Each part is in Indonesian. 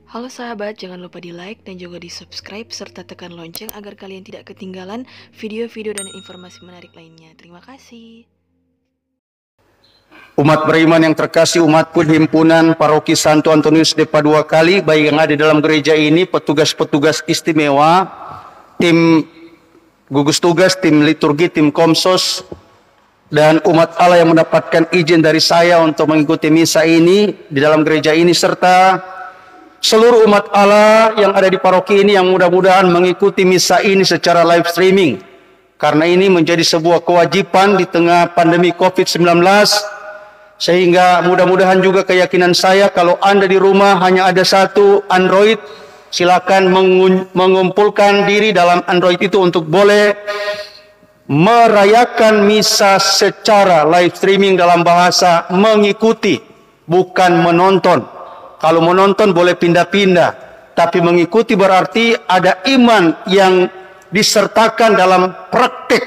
Halo sahabat, jangan lupa di like dan juga di subscribe serta tekan lonceng agar kalian tidak ketinggalan video-video dan informasi menarik lainnya. Terima kasih. Umat beriman yang terkasih, umat pun himpunan paroki Santo Antonius de Padua Kali, baik yang ada dalam gereja ini, petugas-petugas istimewa, tim gugus tugas, tim liturgi, tim komsos, dan umat Allah yang mendapatkan izin dari saya untuk mengikuti misa ini di dalam gereja ini, serta seluruh umat Allah yang ada di paroki ini yang mudah-mudahan mengikuti misa ini secara live streaming. Karena ini menjadi sebuah kewajiban di tengah pandemi COVID-19, sehingga mudah-mudahan juga keyakinan saya, kalau Anda di rumah hanya ada satu Android, silakan mengumpulkan diri dalam Android itu untuk boleh merayakan misa secara live streaming dalam bahasa mengikuti, bukan menonton. Kalau menonton boleh pindah-pindah, tapi mengikuti berarti ada iman yang disertakan dalam praktik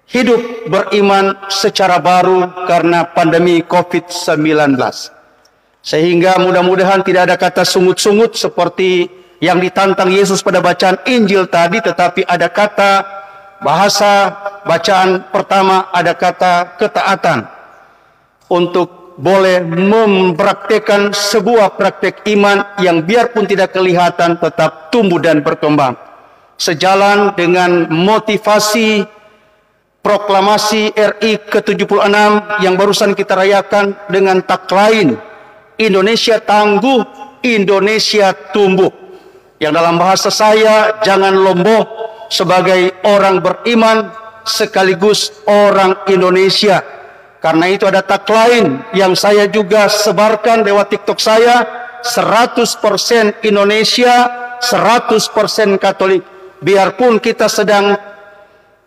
hidup beriman secara baru karena pandemi COVID-19. Sehingga mudah-mudahan tidak ada kata sungut-sungut seperti yang ditantang Yesus pada bacaan Injil tadi, tetapi ada kata bahasa bacaan pertama, ada kata ketaatan untuk boleh mempraktekkan sebuah praktek iman yang biarpun tidak kelihatan tetap tumbuh dan berkembang. Sejalan dengan motivasi proklamasi RI ke-76 yang barusan kita rayakan dengan tagline Indonesia tangguh, Indonesia tumbuh. Yang dalam bahasa saya, jangan lomboh sebagai orang beriman sekaligus orang Indonesia. Karena itu ada tagline yang saya juga sebarkan lewat TikTok saya, 100% Indonesia, 100% Katolik. Biarpun kita sedang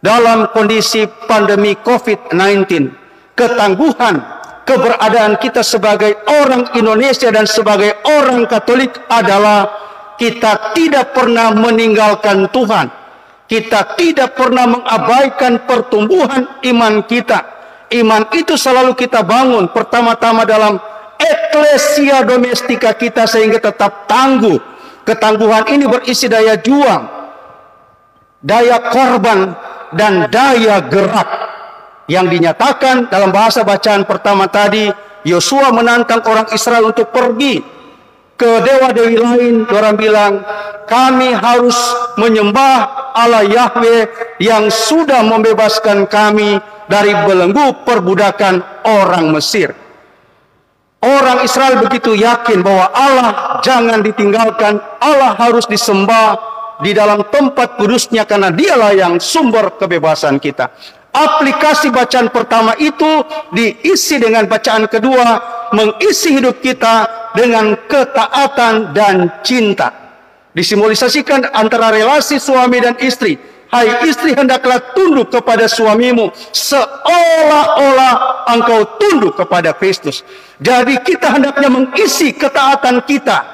dalam kondisi pandemi COVID-19, ketangguhan keberadaan kita sebagai orang Indonesia dan sebagai orang Katolik adalah kita tidak pernah meninggalkan Tuhan. Kita tidak pernah mengabaikan pertumbuhan iman kita. Iman itu selalu kita bangun pertama-tama dalam eklesia domestika kita sehingga tetap tangguh. Ketangguhan ini berisi daya juang, daya korban, dan daya gerak yang dinyatakan dalam bahasa bacaan pertama tadi. Yosua menantang orang Israel untuk pergi ke dewa-dewi lain. Orang bilang, kami harus menyembah Allah Yahweh yang sudah membebaskan kami dari belenggu perbudakan orang Mesir. Orang Israel begitu yakin bahwa Allah jangan ditinggalkan, Allah harus disembah di dalam tempat kudusnya karena dialah yang sumber kebebasan kita. Aplikasi bacaan pertama itu diisi dengan bacaan kedua, mengisi hidup kita dengan ketaatan dan cinta. Disimbolisasikan antara relasi suami dan istri. Hai istri, hendaklah tunduk kepada suamimu seolah-olah engkau tunduk kepada Kristus. Jadi kita hendaknya mengisi ketaatan kita.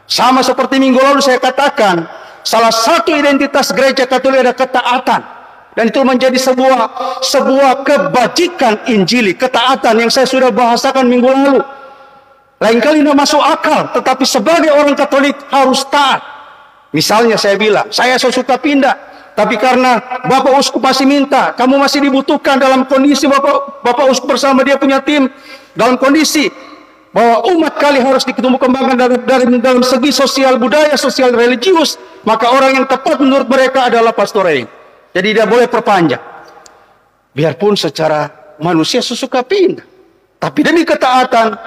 Sama seperti minggu lalu saya katakan, salah satu identitas gereja Katolik ada ketaatan. Dan itu menjadi sebuah kebajikan Injili, ketaatan yang saya sudah bahasakan minggu lalu. Lain kali tidak masuk akal, tetapi sebagai orang Katolik harus taat. Misalnya saya bilang, saya suka pindah, tapi karena Bapak Uskup masih minta, kamu masih dibutuhkan dalam kondisi Bapak Uskup bersama dia punya tim, dalam kondisi bahwa umat kali harus ditumbuh kembangkan dalam segi sosial budaya, sosial religius, maka orang yang tepat menurut mereka adalah pastor Rein. Jadi tidak boleh perpanjang. Biarpun secara manusia suka pindah, tapi demi ketaatan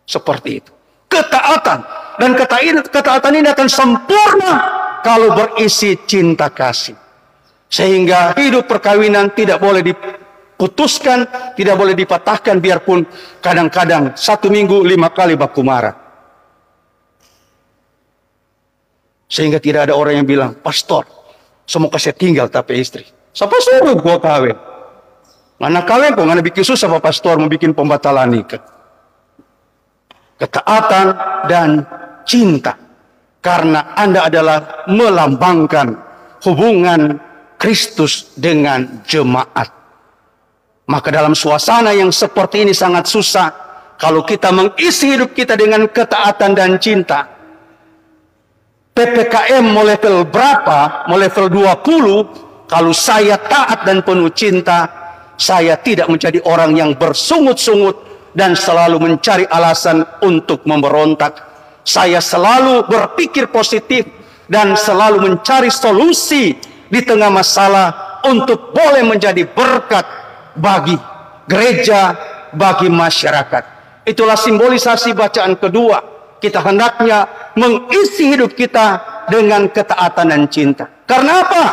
seperti itu. Ketaatan, dan ketaatan ini akan sempurna kalau berisi cinta kasih. Sehingga hidup perkawinan tidak boleh diputuskan, tidak boleh dipatahkan, biarpun kadang-kadang 1 minggu 5 kali baku marah. Sehingga tidak ada orang yang bilang, pastor, semoga saya tinggal tapi istri. Siapa suruh gua kawin? Mana kawin kok, mana bikin susah Pak Pastor mau bikin pembatalan nikah. Ketaatan dan cinta. Karena Anda adalah melambangkan hubungan Kristus dengan jemaat. Maka dalam suasana yang seperti ini sangat susah, Kalau kita mengisi hidup kita dengan ketaatan dan cinta, PPKM mau level berapa, mau level 20, kalau saya taat dan penuh cinta, saya tidak menjadi orang yang bersungut-sungut dan selalu mencari alasan untuk memberontak. Saya selalu berpikir positif dan selalu mencari solusi di tengah masalah untuk boleh menjadi berkat bagi gereja, bagi masyarakat. Itulah simbolisasi bacaan kedua. Kita hendaknya mengisi hidup kita dengan ketaatan dan cinta. Karena apa?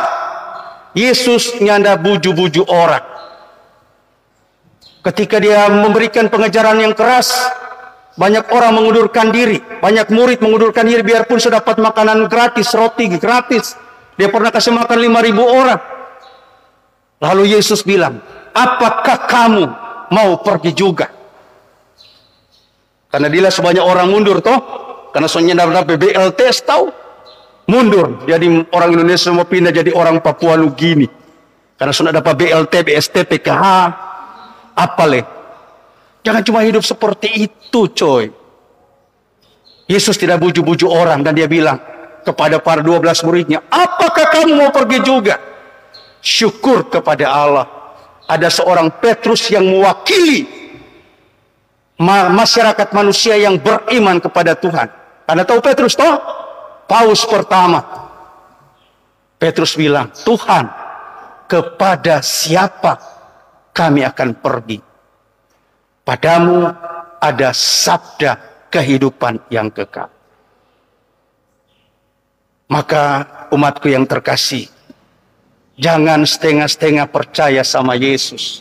Yesus nyanda buju-buju orang. Ketika dia memberikan pengajaran yang keras, banyak orang mengundurkan diri, banyak murid mengundurkan diri biarpun sudah dapat makanan gratis, roti gratis. Dia pernah kasih makan 5.000 orang. Lalu Yesus bilang, apakah kamu mau pergi juga? Karena dila sebanyak orang mundur toh, karena soalnya dapat BLT tahu mundur. Jadi orang Indonesia semua pindah jadi orang Papua Nugini. Karena sudah dapat BLT, BST, PKH, apa leh? Jangan cuma hidup seperti itu, coy. Yesus tidak buju-buju orang dan dia bilang kepada para 12 muridnya, apakah kamu mau pergi juga? Syukur kepada Allah. Ada seorang Petrus yang mewakili masyarakat manusia yang beriman kepada Tuhan. Anda tahu Petrus toh? Paus pertama. Petrus bilang, Tuhan, kepada siapa kami akan pergi? Padamu ada sabda kehidupan yang kekal. Maka umatku yang terkasih, jangan setengah-setengah percaya sama Yesus.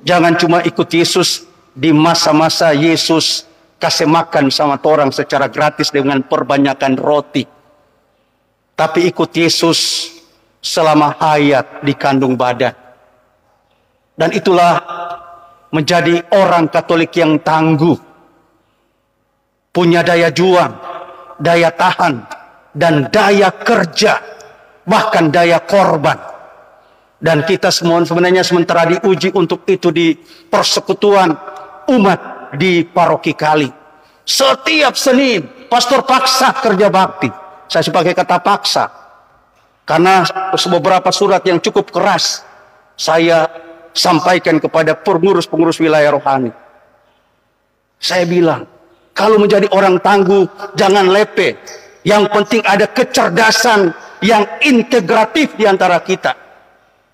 Jangan cuma ikut Yesus di masa-masa Yesus kasih makan sama orang secara gratis dengan perbanyakan roti. Tapi ikut Yesus selama hayat di kandung badan. Dan itulah menjadi orang Katolik yang tangguh. Punya daya juang, daya tahan, dan daya kerja. Bahkan daya korban. Dan kita semua sebenarnya sementara diuji untuk itu di persekutuan umat di paroki Kali. Setiap Senin, pastor paksa kerja bakti. Saya pakai kata paksa. Karena beberapa surat yang cukup keras saya sampaikan kepada pengurus-pengurus wilayah rohani. Saya bilang, kalau menjadi orang tangguh, jangan lepe. Yang penting ada kecerdasan yang integratif di antara kita.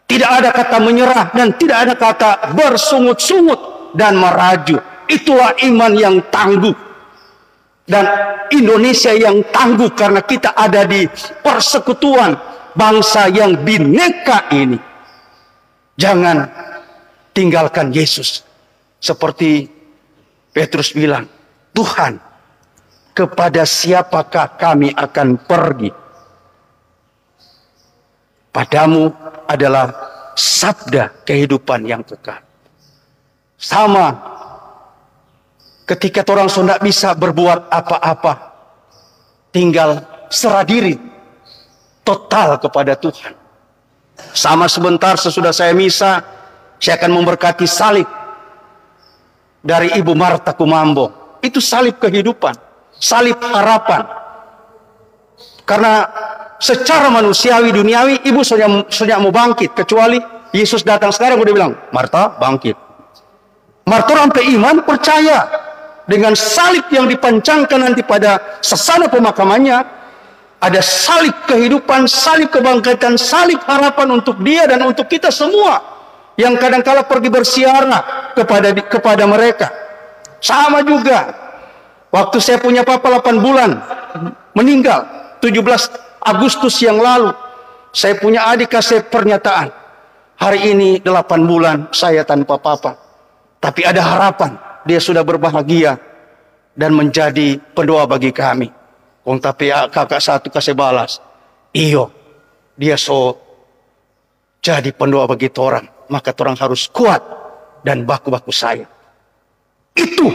Tidak ada kata menyerah dan tidak ada kata bersungut-sungut dan meraju. Itulah iman yang tangguh. Dan Indonesia yang tangguh karena kita ada di persekutuan bangsa yang bineka ini. Jangan tinggalkan Yesus. Seperti Petrus bilang, Tuhan, kepada siapakah kami akan pergi? Padamu adalah sabda kehidupan yang kekal. Sama ketika orang sudah bisa berbuat apa-apa, tinggal serah diri total kepada Tuhan. Sama sebentar sesudah saya misa, saya akan memberkati salib dari Ibu Marta Kumambong. Itu salib kehidupan, salib harapan. Karena secara manusiawi, duniawi, ibu sudah mau bangkit. Kecuali Yesus datang sekarang, udah bilang, Marta, bangkit. Marta sampai iman, percaya. Dengan salib yang dipancangkan nanti pada sesana pemakamannya, ada salib kehidupan, salib kebangkitan, salib harapan untuk dia dan untuk kita semua. Yang kadang-kala pergi bersiarah kepada mereka. Sama juga. Waktu saya punya papa 8 bulan, meninggal. 17 Agustus yang lalu. Saya punya adik kasih pernyataan. Hari ini 8 bulan saya tanpa papa. Tapi ada harapan. Dia sudah berbahagia. Dan menjadi pendoa bagi kami. Kong tapi kakak satu kasih balas. Iyo. Dia jadi pendoa bagi orang. Maka orang harus kuat. Dan baku-baku saya. Itu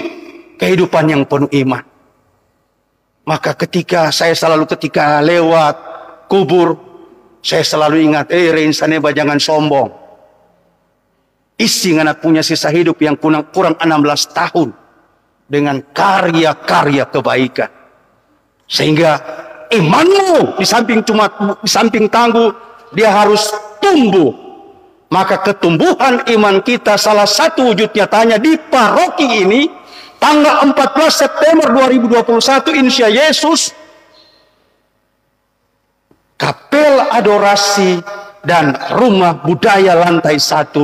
kehidupan yang penuh iman. Maka ketika lewat kubur, saya selalu ingat, Reinsaneba jangan sombong. isi ngana punya sisa hidup yang kurang 16 tahun dengan karya-karya kebaikan. Sehingga imanmu di samping tangguh, dia harus tumbuh. Maka ketumbuhan iman kita salah satu wujud nyatanya di paroki ini tanggal 14 September 2021 insya Yesus, kapel adorasi dan rumah budaya lantai 1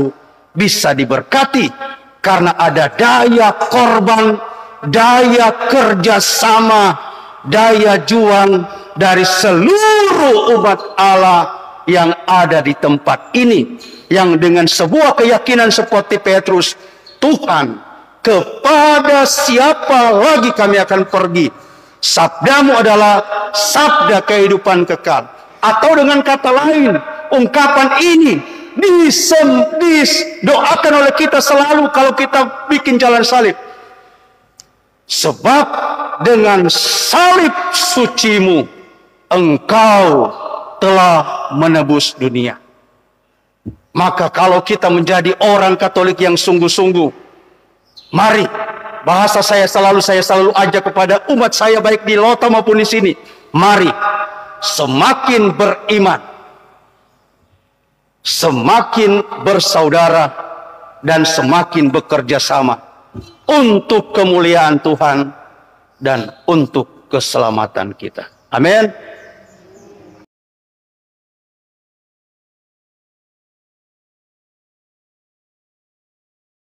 bisa diberkati karena ada daya korban, daya kerjasama, daya juang dari seluruh umat Allah yang ada di tempat ini, yang dengan sebuah keyakinan seperti Petrus, Tuhan, kepada siapa lagi kami akan pergi? Sabdamu adalah sabda kehidupan kekal. Atau dengan kata lain, ungkapan ini didoakan oleh kita selalu kalau kita bikin jalan salib. Sebab dengan salib sucimu, engkau telah menebus dunia. Maka kalau kita menjadi orang Katolik yang sungguh-sungguh, mari, bahasa saya selalu ajak kepada umat saya baik di Lota maupun di sini, mari semakin beriman, semakin bersaudara, dan semakin bekerja sama untuk kemuliaan Tuhan dan untuk keselamatan kita. Amin.